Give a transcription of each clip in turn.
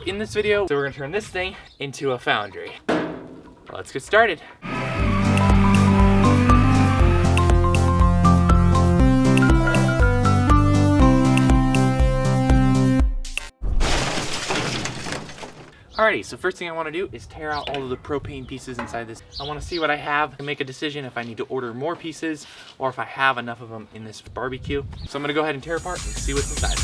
in this video, we're gonna turn this thing into a Foundry. Let's get started. Alrighty, so first thing I want to do is tear out all of the propane pieces inside this. I want to see what I have and make a decision if I need to order more pieces or if I have enough of them in this barbecue. So I'm going to go ahead and tear apart and see what's inside.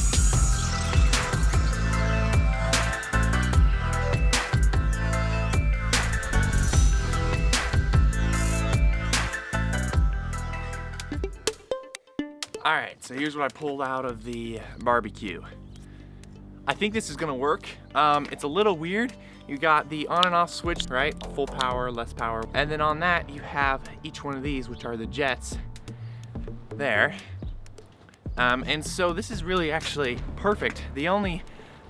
Alright, so here's what I pulled out of the barbecue. I think this is gonna work. It's a little weird. You got the on and off switch, right? Full power, less power. And then on that, you have each one of these, which are the jets there. And so this is really actually perfect. The only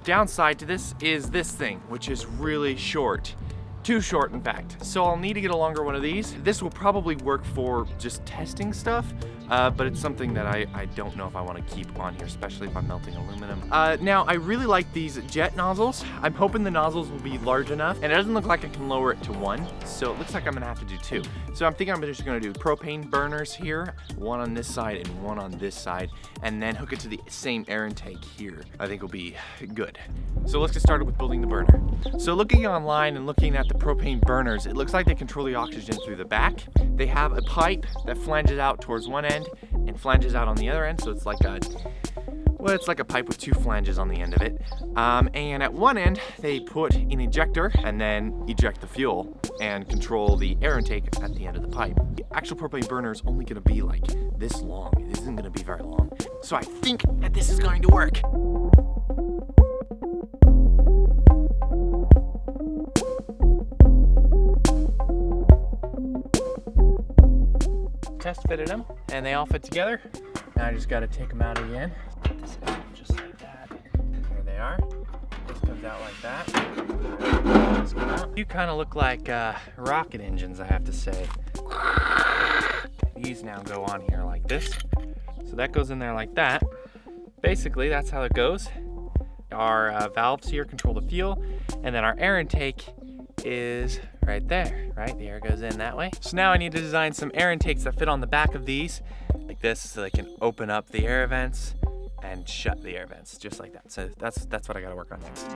downside to this is this thing, which is really short. Too short, in fact. So I'll need to get a longer one of these. This will probably work for just testing stuff, but it's something that I don't know if I want to keep on here, especially if I'm melting aluminum. Now, I really like these jet nozzles. I'm hoping the nozzles will be large enough, and it doesn't look like I can lower it to 1, so it looks like I'm gonna have to do 2. So I'm thinking I'm just gonna do propane burners here, one on this side and one on this side, and then hook it to the same air intake here. I think will be good. So let's get started with building the burner. So looking online and looking at the propane burners, it looks like they control the oxygen through the back. They have a pipe that flanges out towards one end and flanges out on the other end, so it's like a, well, it's like a pipe with 2 flanges on the end of it. And at one end, they put an ejector and then eject the fuel and control the air intake at the end of the pipe. The actual propane burner is only gonna be like this long. It isn't gonna be very long. So I think that this is going to work. Test fitted them and they all fit together. Now I just got to take them out again. Just like that. There they are. This comes out like that. You kind of look like rocket engines, I have to say. These now go on here like this. So that goes in there like that. Basically, that's how it goes. Our valves here control the fuel, and then our air intake is right there, right? The air goes in that way. So now I need to design some air intakes that fit on the back of these, like this, so they can open up the air vents and shut the air vents, just like that. So that's what I gotta work on next.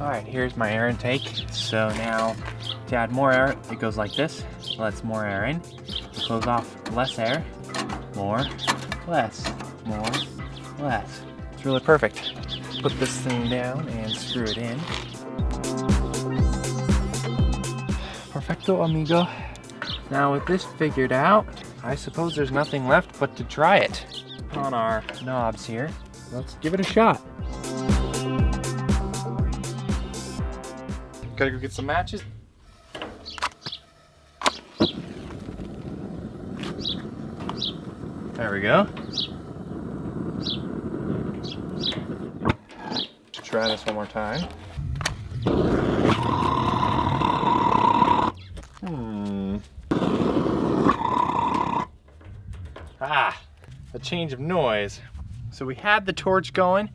Alright, here's my air intake. So now to add more air, it goes like this. Lets more air in. Close off less air. More, less, more, less. It's really perfect. Put this thing down and screw it in. Perfecto, amigo. Now with this figured out, I suppose there's nothing left but to try it. On our knobs here, let's give it a shot. Gotta go get some matches. There we go. Try this one more time. A change of noise. So we had the torch going,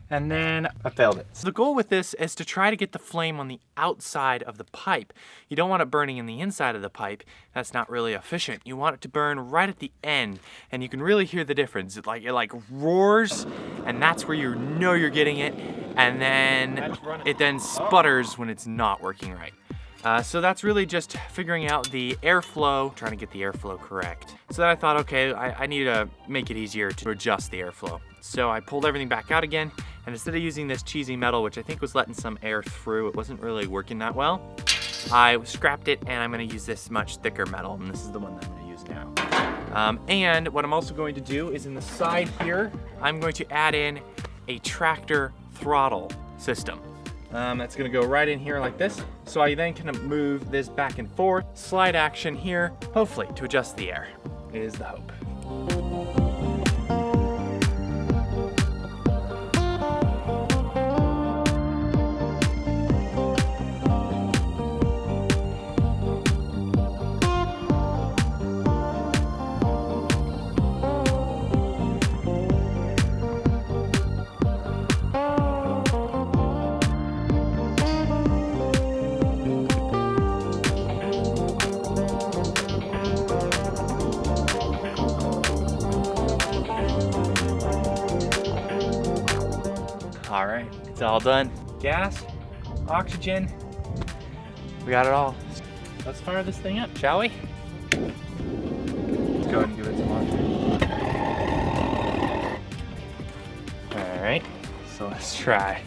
and then I failed it. So the goal with this is to try to get the flame on the outside of the pipe. You don't want it burning in the inside of the pipe. That's not really efficient. You want it to burn right at the end, and you can really hear the difference. It like roars, and that's where you know you're getting it, and then it then sputters when it's not working right. So that's really just figuring out the airflow, trying to get the airflow correct. So then I thought, okay, I need to make it easier to adjust the airflow. So I pulled everything back out again, and instead of using this cheesy metal, which I think was letting some air through, it wasn't really working that well, I scrapped it, and I'm gonna use this much thicker metal, and this is the one that I'm gonna use now. And what I'm also going to do is in the side here, I'm going to add in a tractor throttle system. That's gonna go right in here like this. So I then can move this back and forth, slide action here, hopefully to adjust the air, is the hope. right, it's all done. Gas, oxygen, we got it all. Let's fire this thing up, shall we? Let's go ahead and give it some oxygen. All right, so let's try.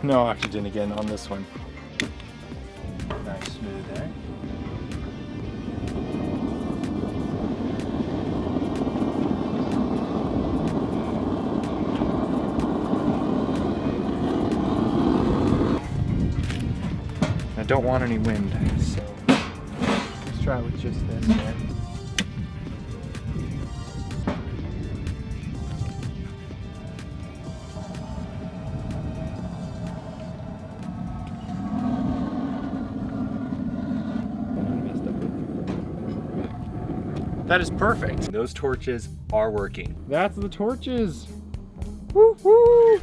No oxygen again on this one. Nice smooth there. I don't want any wind, so let's try with just this here. That is perfect. Those torches are working. That's the torches. Woo woo!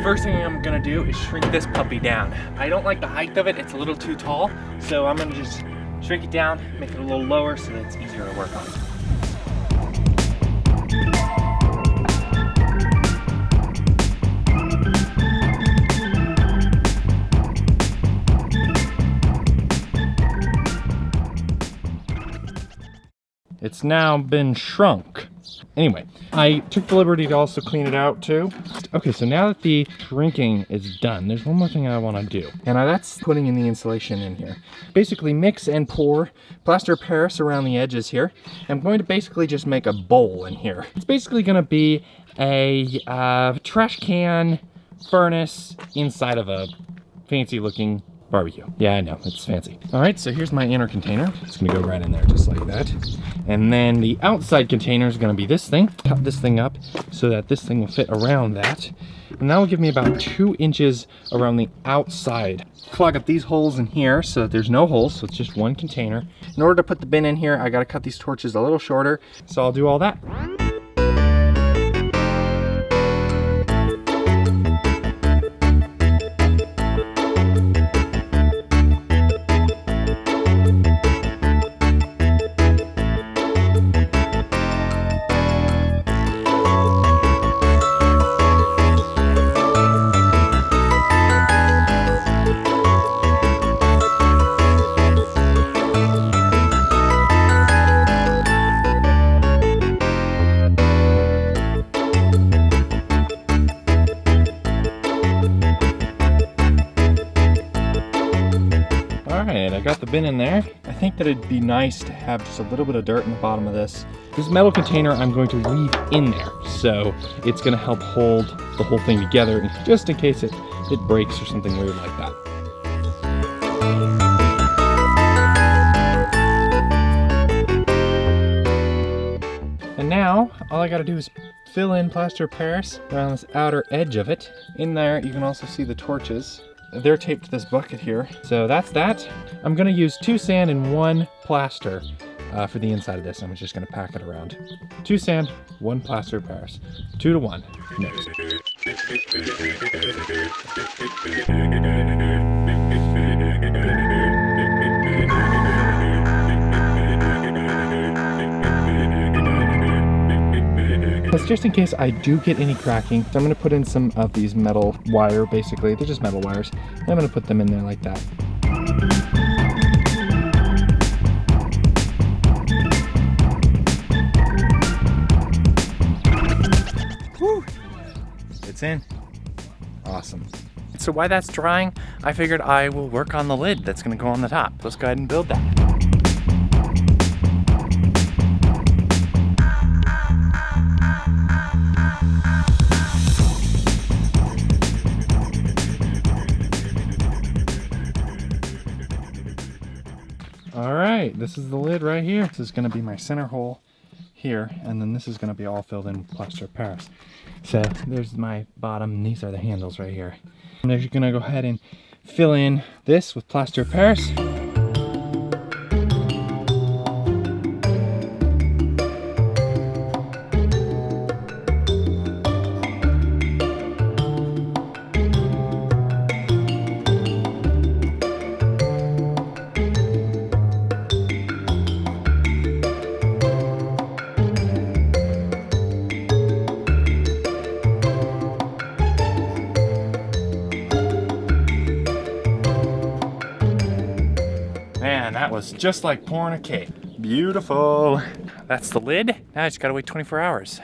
First thing I'm gonna do is shrink this puppy down. I don't like the height of it, it's a little too tall. So I'm gonna just shrink it down, make it a little lower so that it's easier to work on. It's now been shrunk. Anyway, I took the liberty to also clean it out too. Okay, so now that the shrinking is done, there's one more thing I want to do. And that's putting in the insulation in here. Basically mix and pour plaster of Paris around the edges here. I'm going to basically just make a bowl in here. It's basically going to be a trash can furnace inside of a fancy looking barbecue. Yeah, I know, it's fancy. All right, so here's my inner container. It's gonna go right in there just like that. And then the outside container is gonna be this thing. Cut this thing up so that this thing will fit around that. And that will give me about 2 inches around the outside. Clog up these holes in here so that there's no holes, so it's just one container. In order to put the bin in here, I gotta cut these torches a little shorter, so I'll do all that. I got the bin in there. I think that it'd be nice to have just a little bit of dirt in the bottom of this. This metal container I'm going to leave in there, so it's gonna help hold the whole thing together just in case it breaks or something weird like that. And now, all I gotta do is fill in plaster of Paris around this outer edge of it. In there, you can also see the torches. They're taped to this bucket here. So that's that. I'm gonna use 2 sand and 1 plaster for the inside of this. I'm just gonna pack it around. 2 sand, 1 plaster of Paris. 2 to 1. Mix. Just in case I do get any cracking, so I'm going to put in some of these metal wire, basically. They're just metal wires. And I'm going to put them in there like that. Woo! It's in. Awesome. So while that's drying, I figured I will work on the lid that's going to go on the top. Let's go ahead and build that. All right, this is the lid right here. This is gonna be my center hole here, and then this is gonna be all filled in with plaster of Paris. So there's my bottom, and these are the handles right here. I'm just gonna go ahead and fill in this with plaster of Paris. was just like pouring a cake. Beautiful. That's the lid. Now I just gotta wait 24 hours.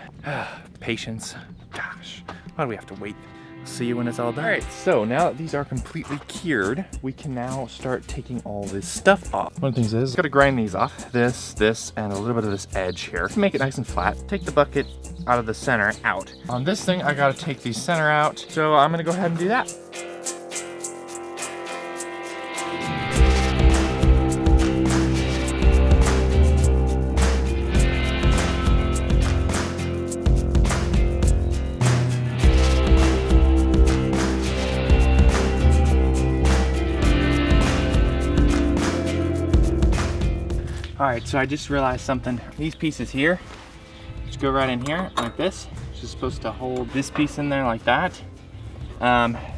Patience. Gosh, why do we have to wait? See you when it's all done. All right, so now that these are completely cured, we can now start taking all this stuff off. One of the things is, gotta grind these off. This, and a little bit of this edge here. To make it nice and flat. Take the bucket out of the center out. On this thing, I gotta take the center out. So I'm gonna go ahead and do that. All right, so I just realized something. These pieces here, just go right in here like this. It's just supposed to hold this piece in there like that.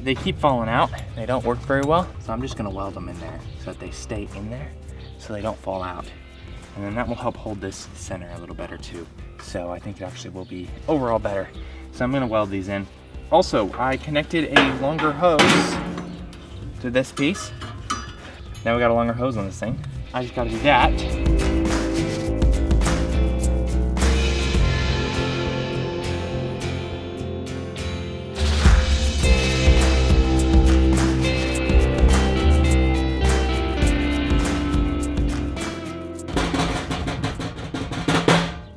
They keep falling out. They don't work very well. So I'm just gonna weld them in there so that they stay in there so they don't fall out. And then that will help hold this center a little better too. So I think it actually will be overall better. So I'm gonna weld these in. Also, I connected a longer hose to this piece. Now we got a longer hose on this thing. I just gotta do that.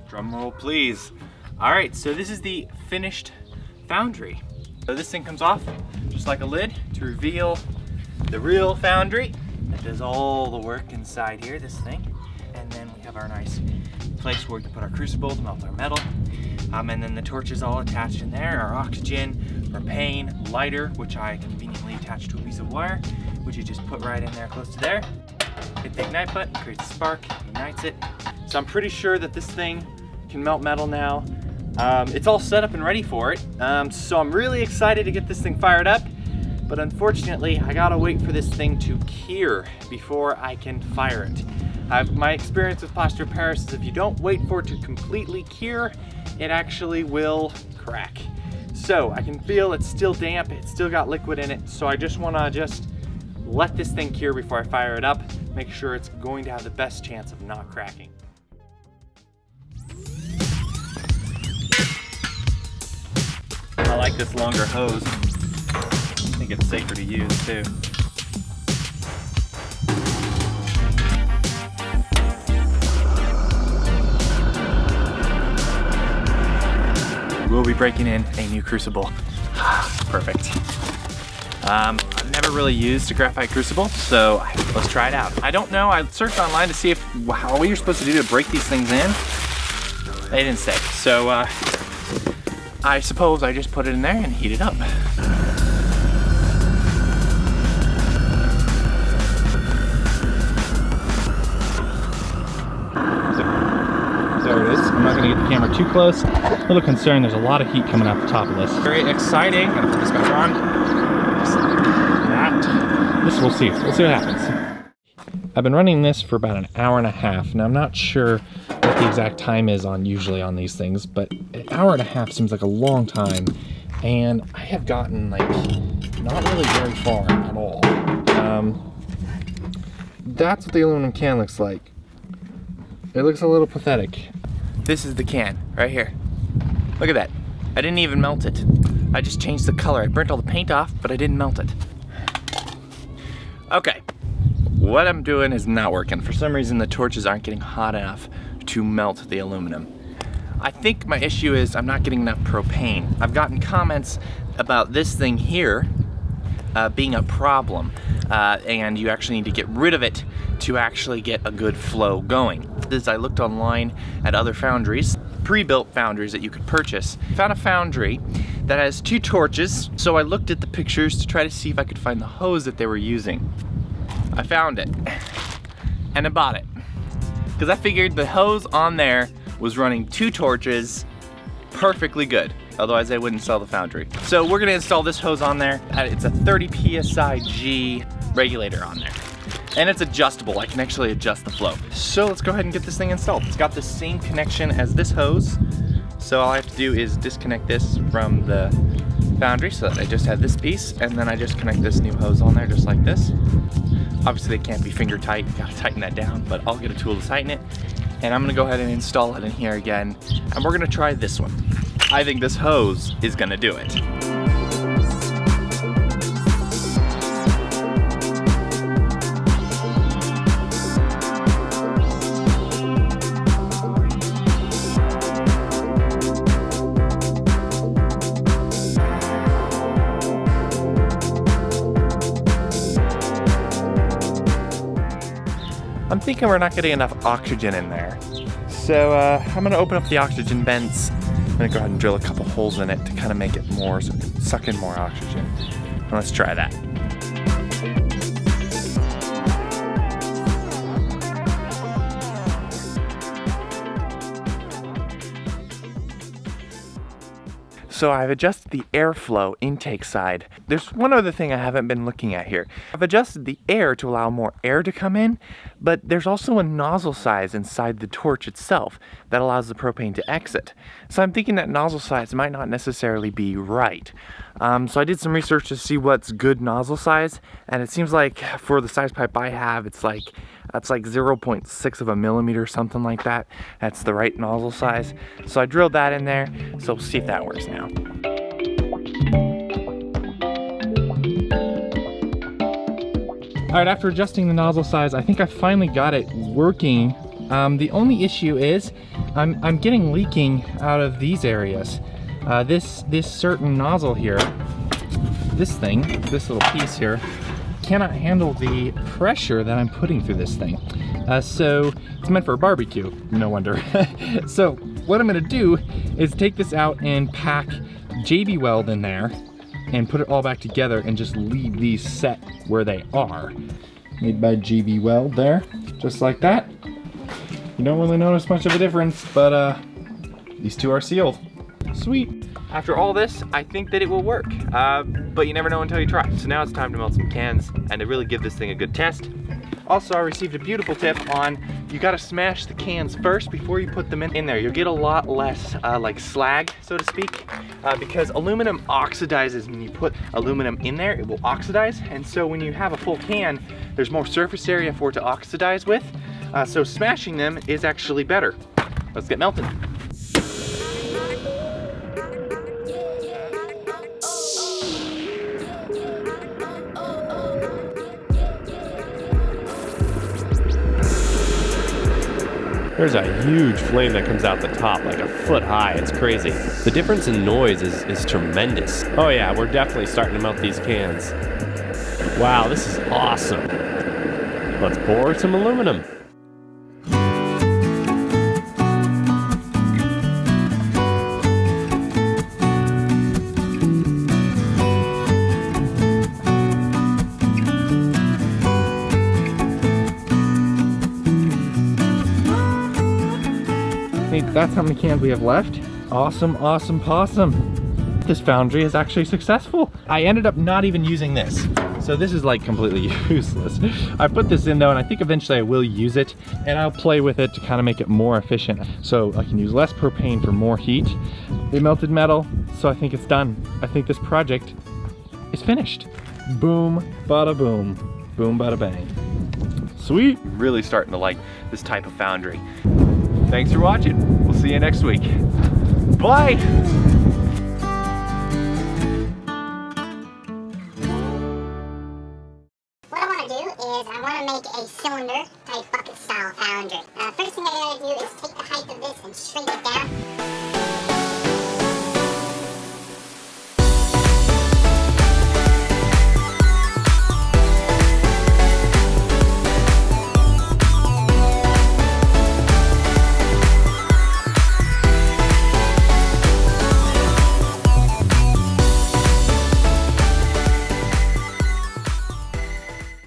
Drum roll, please. All right, so this is the finished Foundry. So this thing comes off just like a lid to reveal the real Foundry. That does all the work inside here, this thing. And then we have our nice place where we can put our crucible to melt our metal. And then the torches all attached in there, our oxygen, propane, lighter, which I conveniently attach to a piece of wire, which you just put right in there close to there. Hit the ignite button, creates a spark, ignites it. So I'm pretty sure that this thing can melt metal now. It's all set up and ready for it. So I'm really excited to get this thing fired up. But unfortunately, I gotta wait for this thing to cure before I can fire it. My experience with plaster of Paris is if you don't wait for it to completely cure, it actually will crack. So I can feel it's still damp, it's still got liquid in it, so I just wanna let this thing cure before I fire it up, make sure it's going to have the best chance of not cracking. I like this longer hose. I think it's safer to use too. We'll be breaking in a new crucible. Perfect. I've never really used a graphite crucible, so let's try it out. I don't know, I searched online to see what you're supposed to do to break these things in. They didn't say. So I suppose I just put it in there and heat it up. There it is. I'm not gonna get the camera too close. A little concerned, there's a lot of heat coming out the top of this. Very exciting. I'm gonna put this back on. Just like that. This we'll see what happens. I've been running this for about an hour and a half. Now I'm not sure what the exact time is usually on these things, but an hour and a half seems like a long time. And I have gotten like not really very far at all. That's what the aluminum can looks like. It looks a little pathetic. This is the can right here. Look at that. I didn't even melt it. I just changed the color. I burnt all the paint off, but I didn't melt it. Okay, what I'm doing is not working. For some reason, the torches aren't getting hot enough to melt the aluminum. I think my issue is I'm not getting enough propane. I've gotten comments about this thing here being a problem, and you actually need to get rid of it to actually get a good flow going. As I looked online at other foundries, pre-built foundries that you could purchase, found a foundry that has 2 torches, so I looked at the pictures to try to see if I could find the hose that they were using. I found it, and I bought it, because I figured the hose on there was running 2 torches perfectly good. Otherwise they wouldn't sell the foundry. So we're gonna install this hose on there. It's a 30 PSI G regulator on there. And it's adjustable, I can actually adjust the flow. So let's go ahead and get this thing installed. It's got the same connection as this hose. So all I have to do is disconnect this from the foundry so that I just have this piece, and then I just connect this new hose on there just like this. Obviously they can't be finger tight, gotta tighten that down, but I'll get a tool to tighten it. And I'm gonna go ahead and install it in here again. And we're gonna try this one. I think this hose is gonna do it. I'm thinking we're not getting enough oxygen in there. So I'm gonna open up the oxygen vents. I'm gonna go ahead and drill a couple holes in it to kind of make it more so it can suck in more oxygen. And let's try that. So I've adjusted the airflow intake side. There's one other thing I haven't been looking at here. I've adjusted the air to allow more air to come in, but there's also a nozzle size inside the torch itself that allows the propane to exit. So I'm thinking that nozzle size might not necessarily be right. So I did some research to see what's good nozzle size, and it seems like for the size pipe I have, it's like 0.6 of a millimeter, something like that. That's the right nozzle size. So I drilled that in there, so we'll see if that works now. All right, after adjusting the nozzle size, I think I finally got it working. The only issue is I'm getting leaking out of these areas. This certain nozzle here, this little piece here, cannot handle the pressure that I'm putting through this thing. So it's meant for a barbecue, no wonder. So what I'm gonna do is take this out and pack JB Weld in there and put it all back together and just leave these set where they are. Made by JB Weld there, just like that. You don't really notice much of a difference, but these two are sealed. Sweet. After all this, I think that it will work, but you never know until you try. So now it's time to melt some cans and to really give this thing a good test. Also, I received a beautiful tip on you gotta smash the cans first before you put them in there. You'll get a lot less like slag, so to speak, because aluminum oxidizes when you put aluminum in there. It will oxidize, and so when you have a full can, there's more surface area for it to oxidize with. So smashing them is actually better. Let's get melting. There's a huge flame that comes out the top, like a foot high. It's crazy. The difference in noise is tremendous. Oh yeah, we're definitely starting to melt these cans. Wow, this is awesome. Let's pour some aluminum. That's how many cans we have left. Awesome, awesome, possum. This foundry is actually successful. I ended up not even using this. So this is like completely useless. I put this in though, and I think eventually I will use it, and I'll play with it to kind of make it more efficient. So I can use less propane for more heat. It melted metal, so I think it's done. I think this project is finished. Boom, bada boom, boom, bada bang. Sweet. Really starting to like this type of foundry. Thanks for watching. We'll see you next week. Bye. What I want to do is I want to make a cylinder type bucket style foundry. First thing I gotta do is take the height of this and shrink it down.